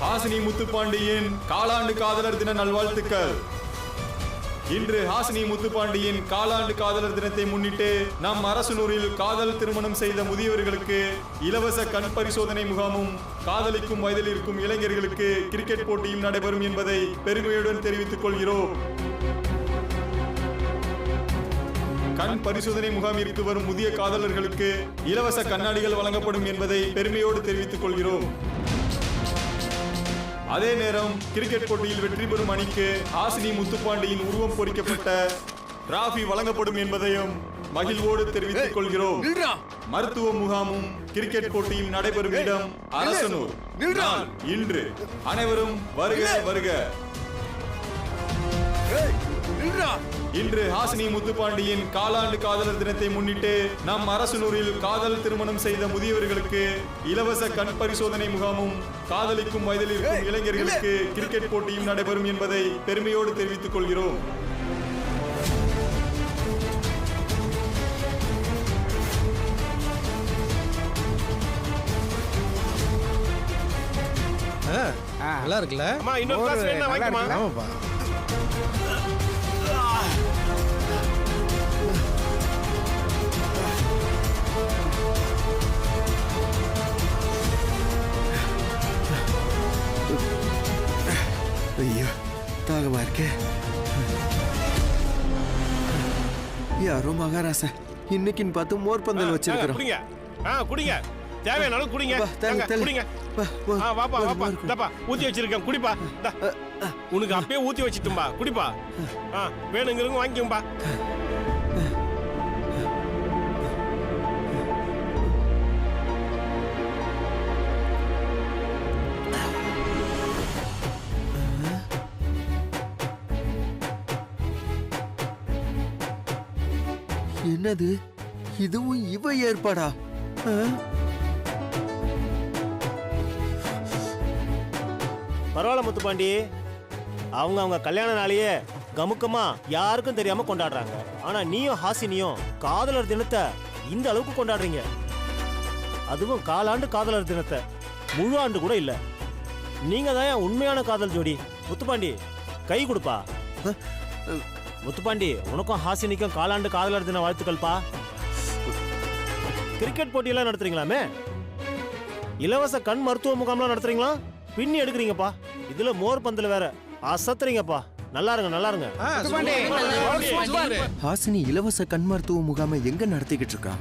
ஹாசினி முத்துப்பாண்டியின் காலாண்டு காதலர் தின நல்வாழ்த்துக்கள். இன்று ஹாசினி முத்துப்பாண்டியின் காலாண்டு காதலர் தினத்தை முன்னிட்டு நம் அரசனூரில் காதல் திருமணம் செய்த முதியவர்களுக்கு இலவச கண் பரிசோதனை முகாமும் காதலிக்கும் வயதில் இருக்கும் இளைஞர்களுக்கு கிரிக்கெட் போட்டியும் நடைபெறும் என்பதை பெருமையுடன் தெரிவித்துக் கொள்கிறோம். கண் பரிசோதனை முகாமிற்கு வரும் முதிய காதலர்களுக்கு இலவச கண்ணாடிகள் வழங்கப்படும் என்பதை பெருமையோடு தெரிவித்துக் கொள்கிறோம். அதே நேரம் கிரிக்கெட் போட்டியில் வெற்றி பெறும் அணிக்கு ஹாசினி முத்துப்பாண்டியின் உருவம் பொறிக்கப்பட்ட டிராபி வழங்கப்படும் என்பதையும் மகிழ்வோடு தெரிவித்துக் கொள்கிறோம். மருத்துவ முகாமும் கிரிக்கெட் போட்டியும் நடைபெறும் இடம் அரசனூர். இன்று அனைவரும் வருக வருக. இன்று ஹாசினி முத்துப்பாண்டியின் காலாண்டு காதலர் தினத்தை முன்னிட்டு நம் அரசனூரில் காதல் திருமணம் செய்த முதியவர்களுக்கு இலவச கண் பரிசோதனை முகாமும் காதலிக்கும் வயதில் இருக்கும் இளைஞர்களுக்கு கிரிக்கெட் போட்டியும் நடைபெறும் என்பதை பெருமையோடு தெரிவித்துக் கொள்கிறோம். நல்லா இருக்குல்ல? ஐயோ தாகமா இருக்கே. யாரோ மகாராசா இன்னைக்குன்னு பார்த்து மோர் பந்தல் வச்சிருக்கிறோம். குடிங்க, தேவையான அளவு குடிங்க. குடிங்க. வாப்பா வாப்பா, தப்பா ஊத்தி வச்சிருக்கேன், குடிப்பா. உனக்கு அப்பயே ஊத்தி வச்சிட்டும்பா, குடிப்பா. வேணுங்கிறவங்க வாங்கிக்கும்பா. என்னது இதுவும் இவ ஏற்பாடா? பரவாயில்ல முத்துப்பாண்டி, அவங்க கல்யாண நாளையே கமுக்கமா யாருக்கும் தெரியாம கொண்டாடுறாங்க. ஆனா நீயும் ஹாசினியும் காதலர் தினத்தை இந்த அளவுக்கு கொண்டாடுறீங்க. அதுவும் காலாண்டு காதலர் தினத்தை, முழு ஆண்டு கூட இல்ல. நீங்க தான் உண்மையான காதல் ஜோடி. முத்துப்பாண்டி கை கொடுப்பா. முத்துப்பாண்டி, உனக்கும் ஹாசினிக்கும் காலாண்டு காதலர் தின வாழ்த்துக்கள்பா. கிரிக்கெட் போட்டியெல்லாம் நடத்துறீங்களாமே, இலவச கண் மருத்துவ முகாம்லாம் நடத்துறீங்களா? பின்னி எடுக்கிறீங்கப்பா. இதுல மோர் பந்தல் வேற அசத்துறீங்கப்பா. நல்லா இருங்க, நல்லா இருங்க. ஹாசினி இலவச கண் மருத்துவ முகாமை எங்க நடத்திக்கிட்டு இருக்கா?